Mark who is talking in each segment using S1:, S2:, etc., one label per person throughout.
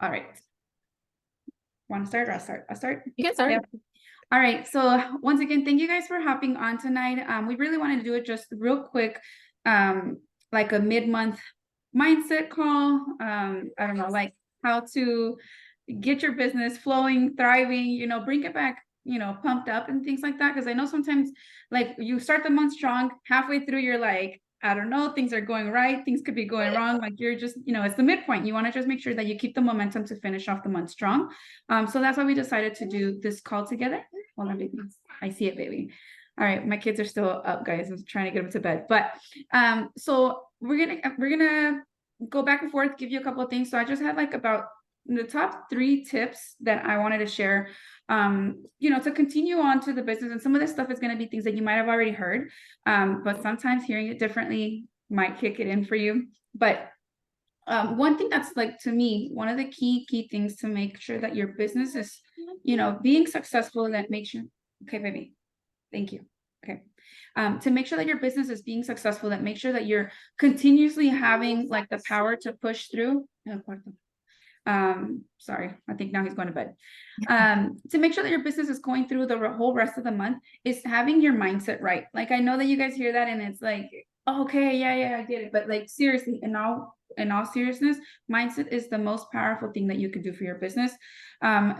S1: All right. Want to start or I'll start?
S2: You can start.
S1: Yep. All right. So once again, thank you guys for hopping on tonight. We really wanted to do it just real quick, like a mid-month mindset call. I don't know, like how to get your business flowing, thriving, bring it back, pumped up and things like that. Because I know sometimes like you start the month strong, halfway through, you're like, I don't know, things are going right, things could be going wrong. Like you're just, it's the midpoint. You want to just make sure that you keep the momentum to finish off the month strong. So that's why we decided to do this call together. Hold on, baby. I see it, baby. All right, my kids are still up, guys. I'm trying to get them to bed. But so we're gonna go back and forth, give you a couple of things. So I just had like about the top 3 tips that I wanted to share, to continue on to the business. And some of this stuff is going to be things that you might have already heard, but sometimes hearing it differently might kick it in for you. But one thing that's like, to me, one of the key things to make sure that your business is, being successful, that makes you, okay, baby, thank you. Okay. To make sure that your business is being successful, that make sure that you're continuously having like the power to push through. Sorry, I think now he's going to bed. To make sure that your business is going through the whole rest of the month is having your mindset right. Like, I know that you guys hear that and it's like, oh, okay, yeah, I get it. But like, seriously, in all seriousness, mindset is the most powerful thing that you can do for your business.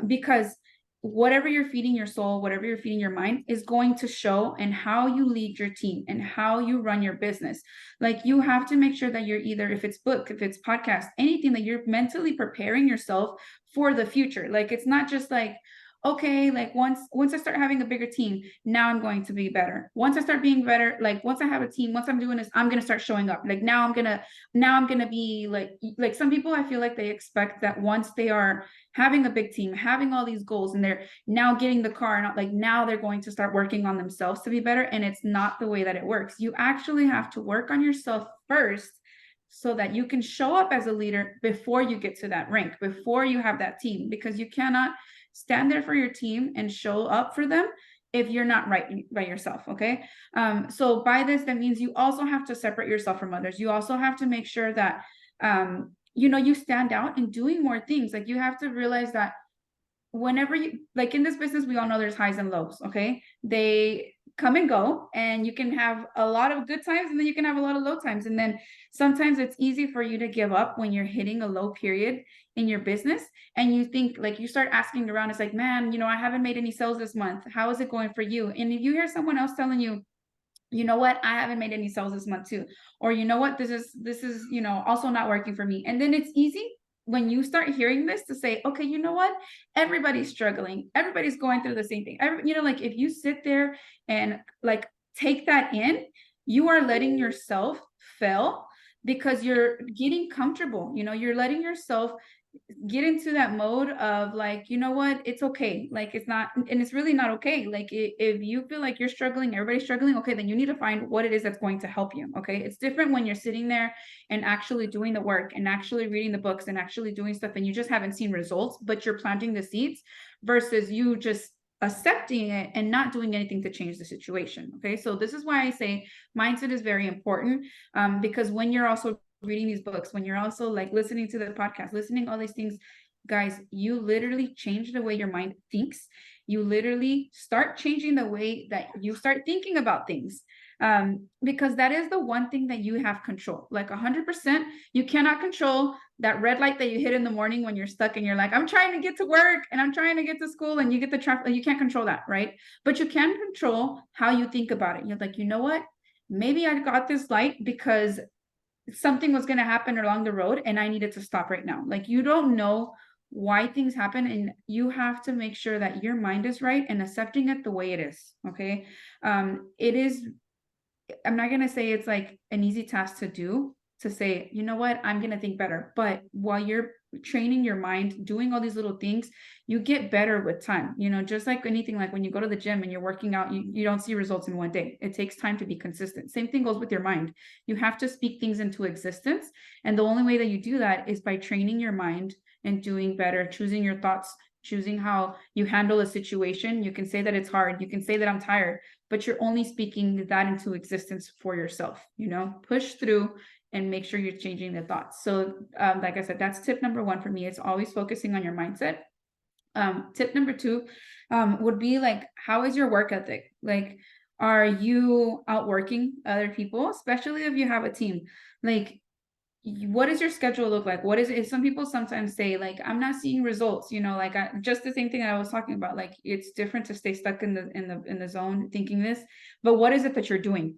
S1: Because whatever you're feeding your soul, whatever you're feeding your mind is going to show in how you lead your team and how you run your business. Like, you have to make sure that you're either, if it's book, if it's podcast, anything, that you're mentally preparing yourself for the future. Like, it's not just like, okay, like once I start having a bigger team, now I'm going to be better. Once I start being better, like once I have a team, once I'm doing this, I'm going to start showing up. Like now I'm going to be like some people, I feel like they expect that once they are having a big team, having all these goals, and they're now getting the car, not like now they're going to start working on themselves to be better. And it's not the way that it works. You actually have to work on yourself first so that you can show up as a leader before you get to that rank, before you have that team, because you cannot stand there for your team and show up for them if you're not right by yourself. Okay. So by this, that means you also have to separate yourself from others. You also have to make sure that, you stand out in doing more things. Like, you have to realize that whenever you, like in this business, we all know there's highs and lows. Okay. They come and go, and you can have a lot of good times and then you can have a lot of low times. And then sometimes it's easy for you to give up when you're hitting a low period in your business, and you think, like, you start asking around, it's like, man, I haven't made any sales this month. How is it going for you? And if you hear someone else telling you, you know what, I haven't made any sales this month too, or you know what, this is also not working for me. And then it's easy when you start hearing this to say, okay, you know what, everybody's struggling, everybody's going through the same thing. Like, if you sit there and like take that in, you are letting yourself fail because you're getting comfortable. You're letting yourself get into that mode of like, you know what, it's okay. Like, it's not, and it's really not okay. Like, if you feel like you're struggling, everybody's struggling, okay, then you need to find what it is that's going to help you. Okay. It's different when you're sitting there and actually doing the work and actually reading the books and actually doing stuff, and you just haven't seen results, but you're planting the seeds, versus you just accepting it and not doing anything to change the situation. Okay. So this is why I say mindset is very important, because when you're also reading these books, when you're also like listening to the podcast, listening all these things, guys, you literally change the way your mind thinks. You literally start changing the way that you start thinking about things, because that is the one thing that you have control. Like 100%, you cannot control that red light that you hit in the morning when you're stuck and you're like, I'm trying to get to work and I'm trying to get to school, and you get the traffic. You can't control that, right? But you can control how you think about it. You're like, you know what? Maybe I got this light because something was going to happen along the road and I needed to stop right now. Like, you don't know why things happen, and you have to make sure that your mind is right and accepting it the way it is. Okay. It is, I'm not going to say it's like an easy task to do, to say, you know what, I'm going to think better. But while you're training your mind, doing all these little things, you get better with time. Just like anything, like when you go to the gym and you're working out, you don't see results in one day. It takes time to be consistent. Same thing goes with your mind. You have to speak things into existence. And the only way that you do that is by training your mind and doing better, choosing your thoughts, choosing how you handle a situation. You can say that it's hard. You can say that I'm tired, but you're only speaking that into existence for yourself. Push through and make sure you're changing the thoughts. So like I said, that's tip number one for me. It's always focusing on your mindset. Tip number two would be like, how is your work ethic? Like, are you outworking other people, especially if you have a team? Like, what does your schedule look like? What is it? Some people sometimes say like, I'm not seeing results, like just the same thing I was talking about. Like, it's different to stay stuck in the zone thinking this, but what is it that you're doing?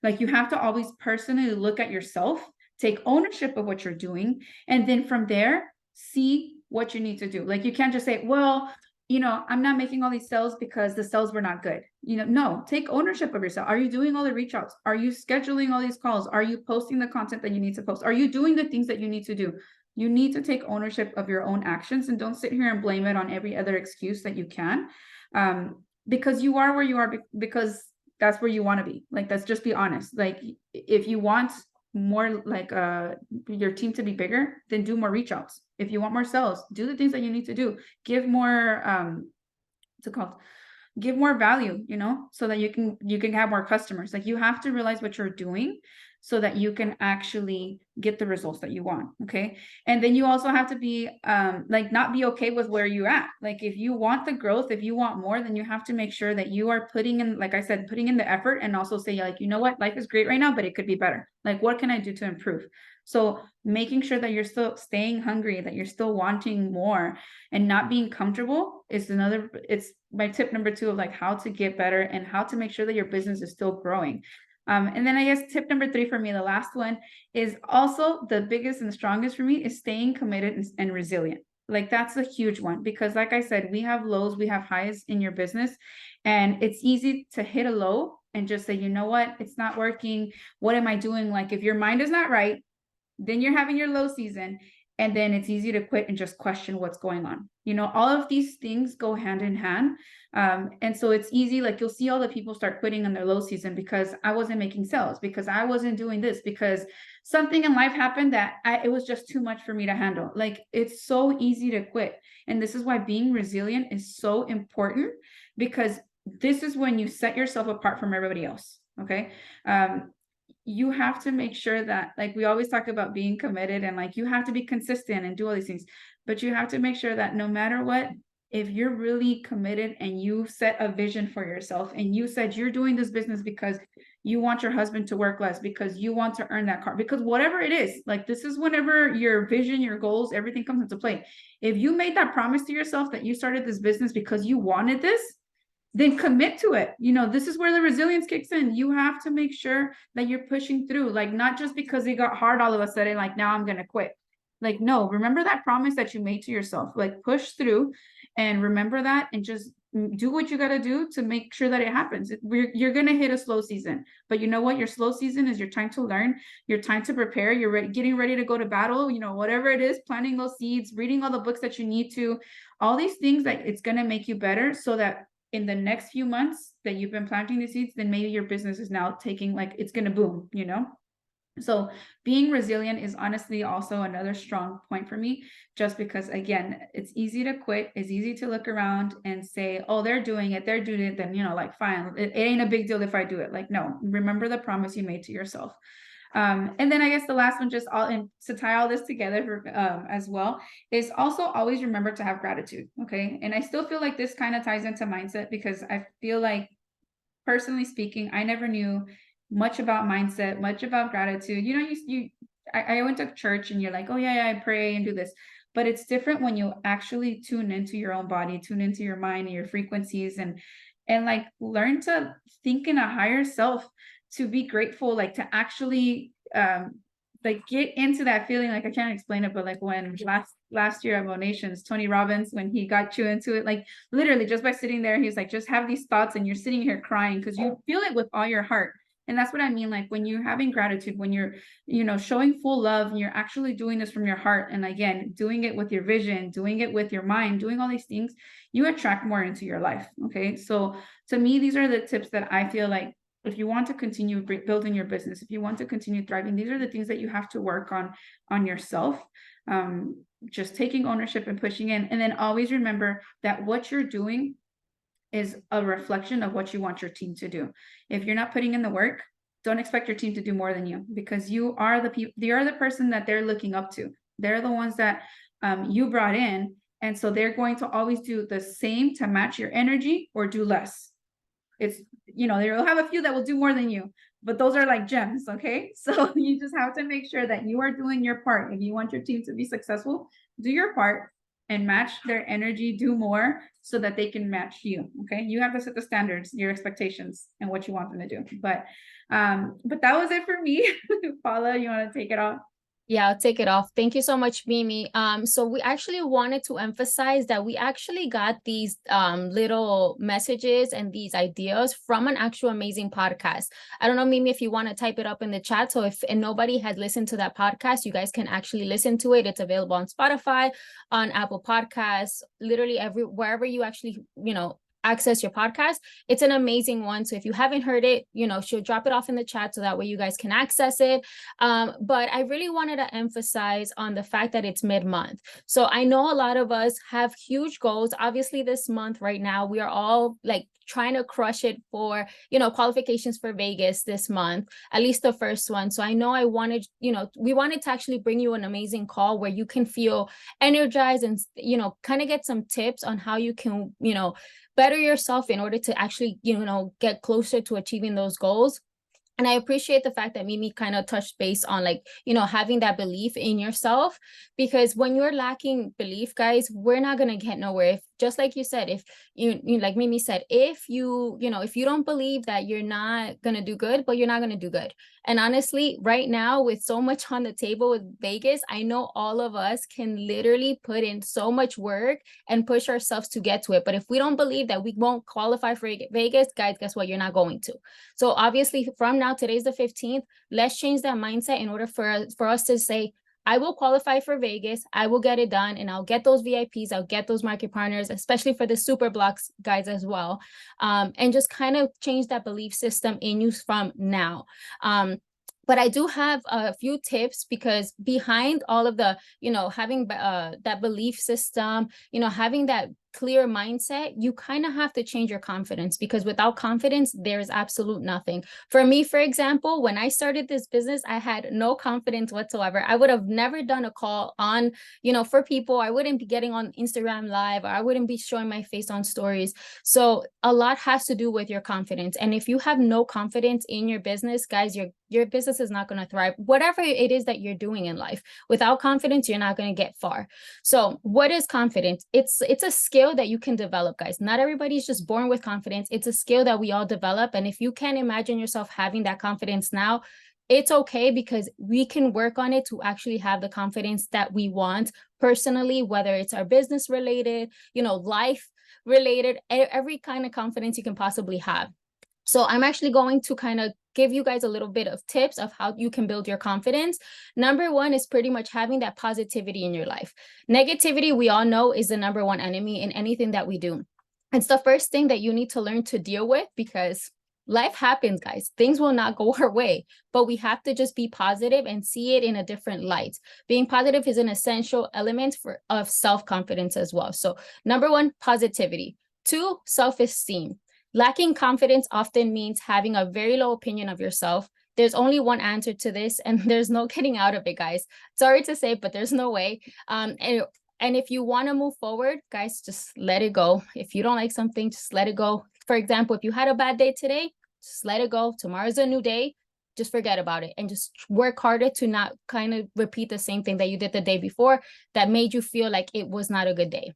S1: Like, you have to always personally look at yourself, take ownership of what you're doing, and then from there see what you need to do. Like, you can't just say, well, I'm not making all these sales because the sales were not good. No, take ownership of yourself. Are you doing all the reach outs? Are you scheduling all these calls? Are you posting the content that you need to post? Are you doing the things that you need to do? You need to take ownership of your own actions, and don't sit here and blame it on every other excuse that you can. Because you are where you are because that's where you want to be. Like, let's just be honest. Like, if you want more like your team to be bigger, then do more reach outs. If you want more sales, do the things that you need to do. Give more what's it called? Give more value, so that you can have more customers. Like, you have to realize what you're doing so that you can actually get the results that you want. Okay. And then you also have to be like, not be okay with where you're at. Like, if you want the growth, if you want more, then you have to make sure that you are putting in, like I said, putting in the effort, and also say like, you know what, life is great right now, but it could be better. Like, what can I do to improve? So making sure that you're still staying hungry, that you're still wanting more, and not being comfortable is it's my tip number two of like how to get better and how to make sure that your business is still growing. And then I guess tip number three for me, the last one, is also the biggest and the strongest for me, is staying committed and resilient. Like, that's a huge one, because like I said, we have lows, we have highs in your business, and it's easy to hit a low and just say, you know what, it's not working. What am I doing? Like, if your mind is not right, then you're having your low season, and then it's easy to quit and just question what's going on. All of these things go hand in hand. And so it's easy, like, you'll see all the people start quitting in their low season because I wasn't making sales, because I wasn't doing this, because something in life happened that it was just too much for me to handle. Like, it's so easy to quit. And this is why being resilient is so important, because this is when you set yourself apart from everybody else. Okay. You have to make sure that, like, we always talk about being committed, and like, you have to be consistent and do all these things, but you have to make sure that no matter what, if you're really committed and you set a vision for yourself, and you said you're doing this business because you want your husband to work less, because you want to earn that car, because whatever it is, like, this is whenever your vision, your goals, everything comes into play. If you made that promise to yourself that you started this business because you wanted this, then commit to it. This is where the resilience kicks in. You have to make sure that you're pushing through, like, not just because it got hard all of a sudden, like, now I'm going to quit. Like, no, remember that promise that you made to yourself, like, push through and remember that, and just do what you got to do to make sure that it happens. You're going to hit a slow season, but you know what? Your slow season is your time to learn, your time to prepare. You're getting ready to go to battle, whatever it is, planting those seeds, reading all the books that you need to, all these things that it's going to make you better, so that in the next few months that you've been planting the seeds, then maybe your business is now taking, like, it's going to boom, So being resilient is honestly also another strong point for me, just because, again, it's easy to quit. It's easy to look around and say, oh, they're doing it. Then, like, fine, it ain't a big deal if I do it. Like, no, remember the promise you made to yourself. And then I guess the last one, just to tie all this together as well, is also always remember to have gratitude. Okay. And I still feel like this kind of ties into mindset, because I feel like, personally speaking, I never knew much about mindset, much about gratitude. I went to church, and you're like, oh yeah, I pray and do this, but it's different when you actually tune into your own body, tune into your mind and your frequencies, and like, learn to think in a higher self, to be grateful, like, to actually like, get into that feeling. Like, I can't explain it, but like, when last year at Nations, Tony Robbins, when he got you into it, like, literally just by sitting there, he's like, just have these thoughts, and you're sitting here crying because you feel it with all your heart. And that's what I mean. Like, when you're having gratitude, when you're, showing full love, and you're actually doing this from your heart, and again, doing it with your vision, doing it with your mind, doing all these things, you attract more into your life. Okay. So to me, these are the tips that I feel like, if you want to continue building your business, if you want to continue thriving, these are the things that you have to work on yourself. Just taking ownership and pushing in. And then always remember that what you're doing is a reflection of what you want your team to do. If you're not putting in the work, don't expect your team to do more than you, because you are the person that they're looking up to. They're the ones that you brought in. And so they're going to always do the same to match your energy or do less. It's, they'll have a few that will do more than you, but those are like gems. Okay. So you just have to make sure that you are doing your part. If you want your team to be successful, do your part and match their energy, do more so that they can match you. Okay. You have to set the standards, your expectations, and what you want them to do. But that was it for me. Paula, you want to take it off?
S2: Yeah, I'll take it off. Thank you so much, Mimi. So we actually wanted to emphasize that we actually got these little messages and these ideas from an actual amazing podcast. I don't know, Mimi, if you want to type it up in the chat. So if nobody has listened to that podcast, you guys can actually listen to it. It's available on Spotify, on Apple Podcasts, literally wherever you actually, access your podcast. It's an amazing one. So if you haven't heard it, she'll drop it off in the chat so that way you guys can access it. But I really wanted to emphasize on the fact that it's mid-month. So I know a lot of us have huge goals. Obviously, this month right now, we are all like trying to crush it for, qualifications for Vegas this month, at least the first one. So I know we wanted to actually bring you an amazing call where you can feel energized and, kind of get some tips on how you can, better yourself in order to actually, get closer to achieving those goals. And I appreciate the fact that Mimi kind of touched base on having that belief in yourself, because when you're lacking belief, guys, we're not going to get nowhere. If, just like you said, if you like Mimi said, if you don't believe that you're not going to do good, but you're not going to do good. And honestly, right now, with so much on the table with Vegas, I know all of us can literally put in so much work and push ourselves to get to it. But if we don't believe that we won't qualify for Vegas, guys, guess what? You're not going to. So obviously from now, today's the 15th, let's change that mindset in order for us to say, I will qualify for Vegas. I will get it done, and I'll get those VIPs. I'll get those market partners, especially for the super blocks guys as well. And just kind of change that belief system in you from now. But I do have a few tips, because behind all of the, having that belief system, having that clear mindset, you kind of have to change your confidence, because without confidence, there is absolute nothing. For me, for example, when I started this business, I had no confidence whatsoever. I would have never done a call on, for people. I wouldn't be getting on Instagram Live, or I wouldn't be showing my face on stories. So a lot has to do with your confidence. And if you have no confidence in your business, guys, your business is not going to thrive. Whatever it is that you're doing in life, without confidence, you're not going to get far. So what is confidence? It's a skill that you can develop, guys. Not everybody's just born with confidence. It's a skill that we all develop. And if you can't imagine yourself having that confidence now, it's okay, because we can work on it to actually have the confidence that we want personally, whether it's our business related, life related, every kind of confidence you can possibly have. So I'm actually going to kind of give you guys a little bit of tips of how you can build your confidence. Number one is pretty much having that positivity in your life. Negativity, we all know, is the number one enemy in anything that we do. It's the first thing that you need to learn to deal with, because life happens, guys. Things will not go our way, but we have to just be positive and see it in a different light. Being positive is an essential element of self-confidence as well. So number one, positivity. Two, self-esteem. Lacking confidence often means having a very low opinion of yourself. There's only one answer to this, and there's no getting out of it, guys. Sorry to say, but there's no way. And if you want to move forward, guys, just let it go. If you don't like something, just let it go. For example, if you had a bad day today, just let it go. Tomorrow's a new day. Just forget about it and just work harder to not kind of repeat the same thing that you did the day before that made you feel like it was not a good day.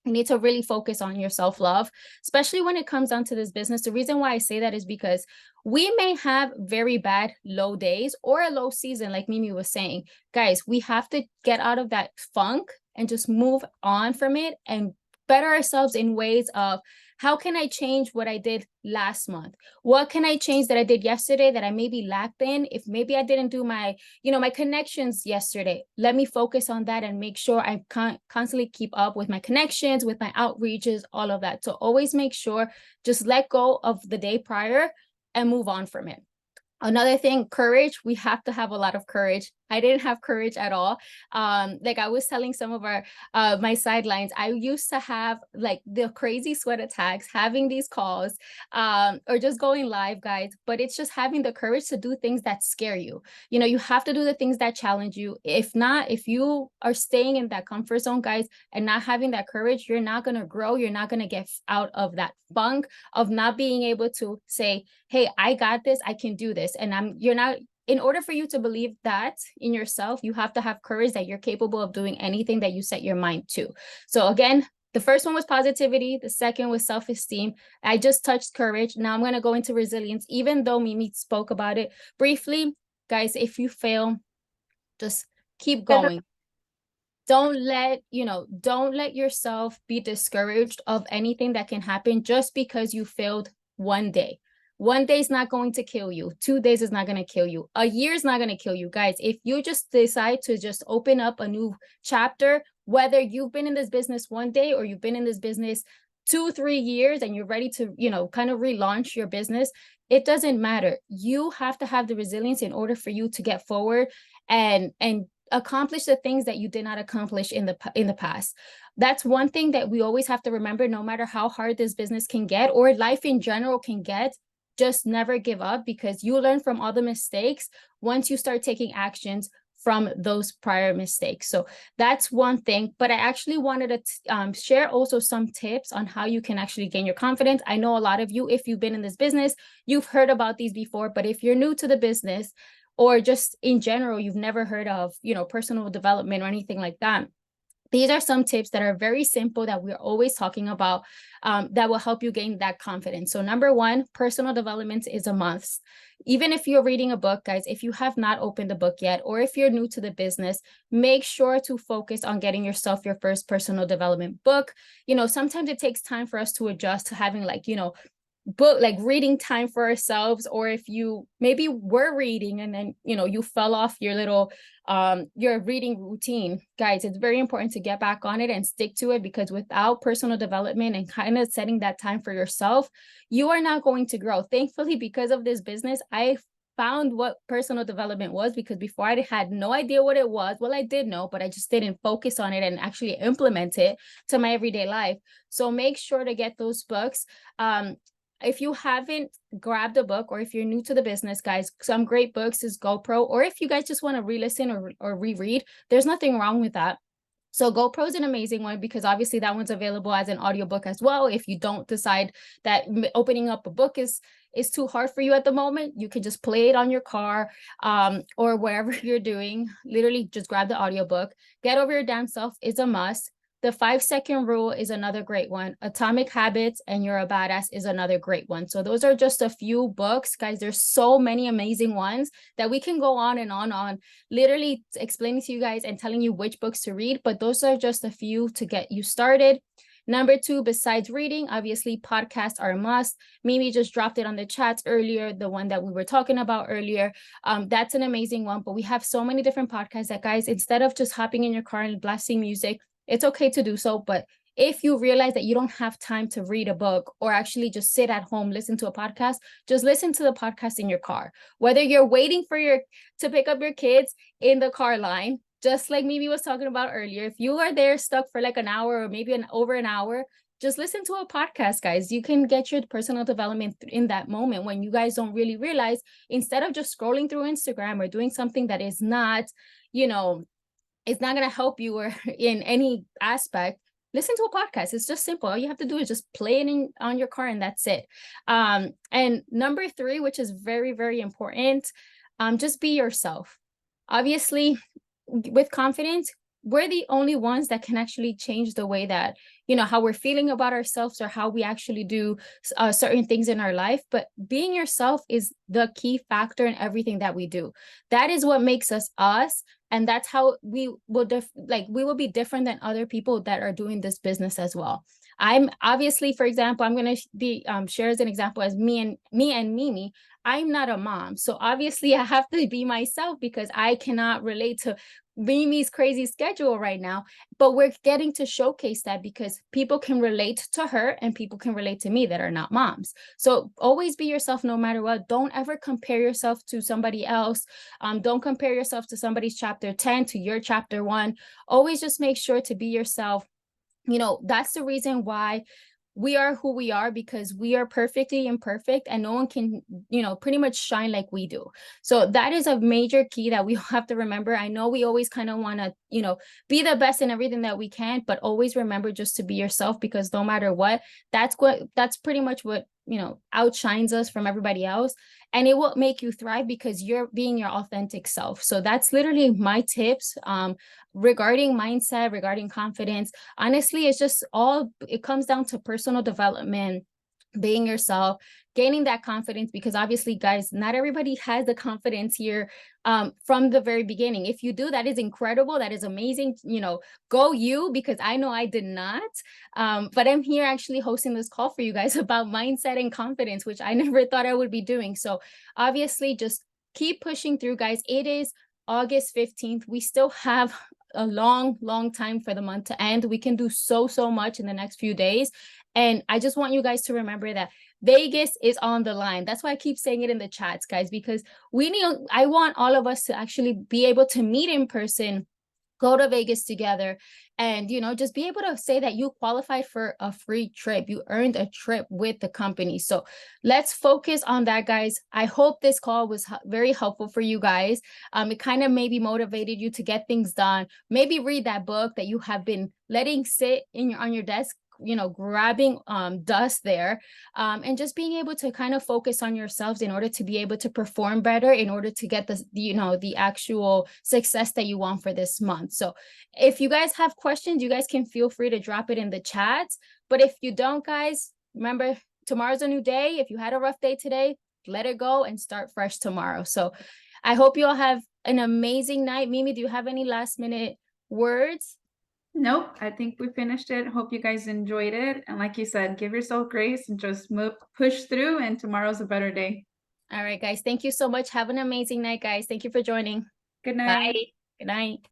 S2: You need to really focus on your self-love, especially when it comes down to this business. The reason why I say that is because we may have very bad low days or a low season, like Mimi was saying. Guys, we have to get out of that funk and just move on from it and better ourselves in ways of, how can I change what I did last month? What can I change that I did yesterday that I maybe lacked in? If maybe I didn't do my, my connections yesterday, let me focus on that and make sure I constantly keep up with my connections, with my outreaches, all of that. So always make sure, just let go of the day prior and move on from it. Another thing, courage. We have to have a lot of courage. I didn't have courage at all. Like I was telling some of our my sidelines, I used to have like the crazy sweat attacks, having these calls, or just going live, guys. But it's just having the courage to do things that scare you. You know, you have to do the things that challenge you. If not, if you are staying in that comfort zone, guys, and not having that courage, you're not gonna grow. You're not gonna get out of that funk of not being able to say, hey, I got this, I can do this. And you're not, in order for you to believe that in yourself, you have to have courage that you're capable of doing anything that you set your mind to. So again, the first one was positivity. The second was self-esteem. I just touched courage. Now I'm going to go into resilience, even though Mimi spoke about it briefly. Guys, if you fail, just keep going. Don't let yourself be discouraged of anything that can happen just because you failed one day. One day is not going to kill you. 2 days is not going to kill you. A year is not going to kill you. Guys, if you just decide to just open up a new chapter, whether you've been in this business one day or you've been in this business 2-3 years and you're ready to, kind of relaunch your business, it doesn't matter. You have to have the resilience in order for you to get forward and accomplish the things that you did not accomplish in the past. That's one thing that we always have to remember. No matter how hard this business can get or life in general can get, just never give up, because you learn from all the mistakes once you start taking actions from those prior mistakes. So that's one thing. But I actually wanted to share also some tips on how you can actually gain your confidence. I know a lot of you, if you've been in this business, you've heard about these before, but if you're new to the business, or just in general, you've never heard of, personal development or anything like that, these are some tips that are very simple that we're always talking about, that will help you gain that confidence. So number one, personal development is a must. Even if you're reading a book, guys, if you have not opened the book yet, or if you're new to the business, make sure to focus on getting yourself your first personal development book. Sometimes it takes time for us to adjust to having book reading time for ourselves, or if you maybe were reading and then you fell off your little your reading routine. Guys, it's very important to get back on it and stick to it, because without personal development and kind of setting that time for yourself, you are not going to grow. Thankfully, because of this business, I found what personal development was, because before I had no idea what it was. Well, I did know, but I just didn't focus on it and actually implement it to my everyday life. So make sure to get those books. If you haven't grabbed a book, or if you're new to the business, guys, some great books is GoPro, or if you guys just want to re-listen or reread, there's nothing wrong with that. So GoPro is an amazing one, because obviously that one's available as an audiobook as well. If you don't decide that opening up a book is too hard for you at the moment, you can just play it on your car, or wherever you're doing. Literally just grab the audiobook. Get Over Your Damn Self is a must. The 5-second rule is another great one. Atomic Habits and You're a Badass is another great one. So those are just a few books, guys. There's so many amazing ones that we can go on and on, literally explaining to you guys and telling you which books to read. But those are just a few to get you started. Number two, besides reading, obviously podcasts are a must. Mimi just dropped it on the chats earlier, the one that we were talking about earlier. That's an amazing one. But we have so many different podcasts that, guys, instead of just hopping in your car and blasting music, it's okay to do so. But if you realize that you don't have time to read a book or actually just sit at home, listen to a podcast, just listen to the podcast in your car. Whether you're waiting to pick up your kids in the car line, just like Mimi was talking about earlier, if you are there stuck for like an hour or maybe over an hour, just listen to a podcast, guys. You can get your personal development in that moment when you guys don't really realize, instead of just scrolling through Instagram or doing something that is not, it's not going to help you or in any aspect, listen to a podcast. It's just simple. All you have to do is just play it on your car, and that's it. And number three, which is very, very important, just be yourself. Obviously, with confidence, we're the only ones that can actually change the way that, how we're feeling about ourselves or how we actually do certain things in our life. But being yourself is the key factor in everything that we do. That is what makes us us. And that's how we will we will be different than other people that are doing this business as well. I'm obviously, for example, I'm going to be share as an example as me and Mimi. I'm not a mom. So obviously I have to be myself, because I cannot relate to Mimi's crazy schedule right now, but we're getting to showcase that because people can relate to her and people can relate to me that are not moms. So always be yourself no matter what. Don't ever compare yourself to somebody else. Don't compare yourself to somebody's chapter 10 to your chapter 1. Always just make sure to be yourself. You know, that's the reason why we are who we are, because we are perfectly imperfect and no one can, you know, pretty much shine like we do. So that is a major key that we have to remember. I know we always kind of want to, you know, be the best in everything that we can, but always remember just to be yourself, because no matter what, that's pretty much what, you know, outshines us from everybody else. And it will make you thrive because you're being your authentic self. So that's literally my tips regarding mindset, regarding confidence. Honestly, it's just all, it comes down to personal development, being yourself, gaining that confidence, because obviously, guys, not everybody has the confidence here from the very beginning. If you do, that is incredible. That is amazing. You know, go you, because I know I did not. But I'm here actually hosting this call for you guys about mindset and confidence, which I never thought I would be doing. So obviously, just keep pushing through, guys. It is August 15th. We still have a long time for the month to end. We can do so much in the next few days. And I just want you guys to remember that Vegas is on the line. That's why I keep saying it in the chats, guys, because I want all of us to actually be able to meet in person, go to Vegas together, and, you know, just be able to say that you qualified for a free trip. You earned a trip with the company. So let's focus on that, guys. I hope this call was very helpful for you guys. It kind of maybe motivated you to get things done. Maybe read that book that you have been letting sit on your desk, you know, grabbing dust there, and just being able to kind of focus on yourselves in order to be able to perform better, in order to get the, you know, the actual success that you want for this month. So if you guys have questions, you guys can feel free to drop it in the chats. But if you don't, guys, remember, tomorrow's a new day. If you had a rough day today, let it go and start fresh tomorrow. So I hope you all have an amazing night. Mimi, do you have any last minute words?
S1: Nope, I think we finished it. Hope you guys enjoyed it. And like you said, give yourself grace and just push through, and tomorrow's a better day.
S2: All right, guys. Thank you so much. Have an amazing night, guys. Thank you for joining.
S1: Good
S2: Bye.
S1: night.
S2: Good night.